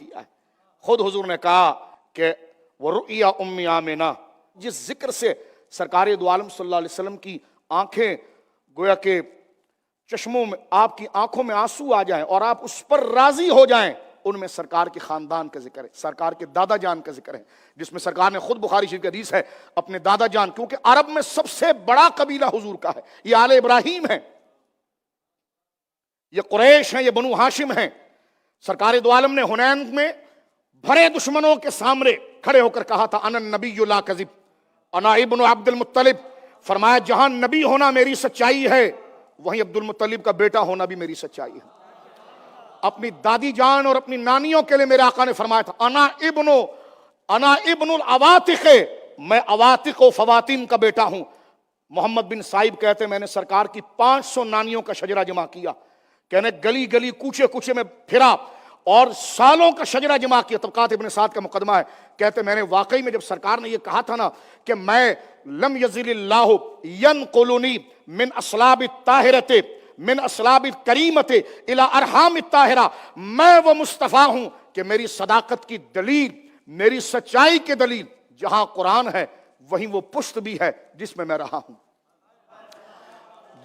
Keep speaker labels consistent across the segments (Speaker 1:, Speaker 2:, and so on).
Speaker 1: کیا ہے۔ خود حضور نے کہا کہ وَرُؤْيَا أُمِّ آمِنَہ، جس ذکر سے سرکار دو عالم صلی اللہ علیہ وسلم کی آنکھیں گویا کہ چشموں میں، آپ کی آنکھوں میں آنسو آ جائیں اور آپ اس پر راضی ہو جائیں، ان میں سرکار کے خاندان کا ذکر ہے، سرکار کے دادا جان کا ذکر ہے، جس میں سرکار نے خود بخاری شریف کی حدیث ہے اپنے دادا جان، کیونکہ عرب میں سب سے بڑا قبیلہ حضور کا ہے، یہ آل ابراہیم ہے، یہ قریش ہیں، یہ بنو ہاشم ہیں۔ سرکار دو عالم نے حنین میں بھرے دشمنوں کے سامنے کھڑے ہو کر کہا تھا انا النبی لا کذب انا ابن عبد المطلب، فرمایا جہاں نبی ہونا میری سچائی ہے وہیں عبد المطلب کا بیٹا ہونا بھی میری سچائی ہے۔ اپنی دادی جان اور اپنی نانیوں کے لیے میرے آقا نے فرمایا تھا انا ابن العواتق، میں عواتق و فواتین کا بیٹا ہوں۔ محمد بن صائب کہتے ہیں میں نے سرکار کی 500 نانیوں کا شجرہ جمع کیا، کہنے گلی گلی کوچے کوچے میں پھرا اور سالوں کا شجرہ جمع کیا۔ طبقات ابن سعد کا مقدمہ ہے، کہتے میں نے واقعی میں جب سرکار نے یہ کہا تھا نا کہ میں لم یزل اللہ ینقلنی من اصلاب الطاہرۃ من اصلاب الکریمۃ الی ارحام الطاہرہ، میں وہ مصطفیٰ ہوں کہ میری صداقت کی دلیل، میری سچائی کی دلیل جہاں قرآن ہے وہیں وہ پشت بھی ہے جس میں رہا ہوں۔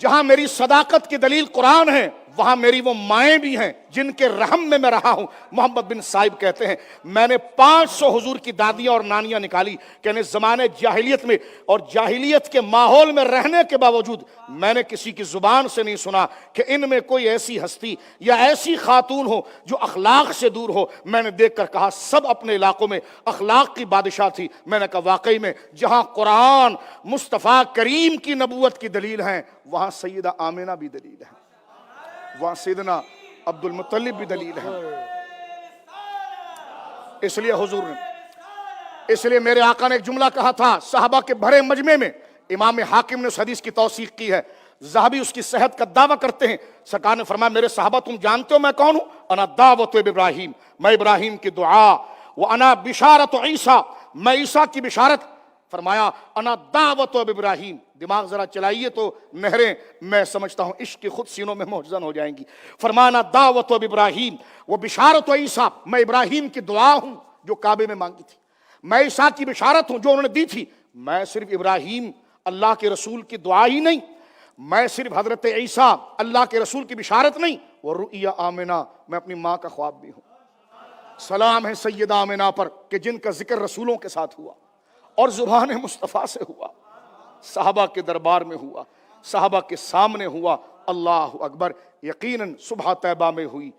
Speaker 1: جہاں میری صداقت کی دلیل قرآن ہے وہاں میری وہ مائیں بھی ہیں جن کے رحم میں رہا ہوں۔ محمد بن صائب کہتے ہیں میں نے 500 حضور کی دادیاں اور نانیاں نکالی، کہنے زمانے جاہلیت میں اور جاہلیت کے ماحول میں رہنے کے باوجود میں نے کسی کی زبان سے نہیں سنا کہ ان میں کوئی ایسی ہستی یا ایسی خاتون ہو جو اخلاق سے دور ہو۔ میں نے دیکھ کر کہا سب اپنے علاقوں میں اخلاق کی بادشاہ تھی۔ میں نے کہا واقعی میں جہاں قرآن مصطفیٰ کریم کی نبوت کی دلیل ہیں وہاں سیدہ آمنہ بھی دلیل ہے، وہاں سیدنا عبد المطلب بھی دلیل ہے۔ اس لیے حضور نے، اس لیے میرے آقا نے ایک جملہ کہا تھا صحابہ کے بھرے مجمع میں، امام حاکم نے اس حدیث کی توثیق کی ہے، ذہبی اس کی صحت کا دعویٰ کرتے ہیں۔ سرکار نے فرمایا میرے صحابہ تم جانتے ہو میں کون ہوں؟ انا دعوت ابراہیم، میں ابراہیم کی دعا، وانا بشارت عیسیٰ، میں عیسیٰ کی بشارت۔ فرمایا انا دعوت ابراہیم، دماغ ذرا چلائیے تو نہریں میں سمجھتا ہوں عشق کی خود سینوں میں محزن ہو جائیں گی۔ فرمانا دعوت ابراہیم وہ بشارت عیسیٰ، میں ابراہیم کی دعا ہوں جو کعبے میں مانگی تھی، میں عیسیٰ کی بشارت ہوں جو انہوں نے دی تھی۔ میں صرف ابراہیم اللہ کے رسول کی دعا ہی نہیں، میں صرف حضرت عیسیٰ اللہ کے رسول کی بشارت نہیں، وہ رؤیا آمنہ، میں اپنی ماں کا خواب بھی ہوں۔ سلام ہے سیدہ آمنہ پر کہ جن کا ذکر رسولوں کے ساتھ ہوا اور زبان مصطفیٰ سے ہوا، صحابہ کے دربار میں ہوا، صحابہ کے سامنے ہوا۔ اللہ اکبر، یقیناً صبح طیبہ میں ہوئی،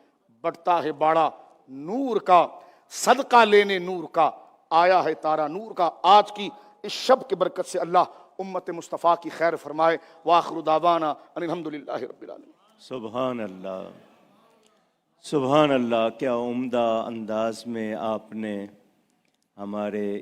Speaker 1: بڑھتا ہے باڑا نور کا، صدقہ لینے نور کا، آیا ہے تارا نور کا۔ آج کی اس شب کی برکت سے اللہ امت مصطفیٰ کی خیر فرمائے۔ وآخر دعوانا ان الحمدللہ رب العالمین۔
Speaker 2: سبحان اللہ، سبحان اللہ، کیا عمدہ انداز میں آپ نے ہمارے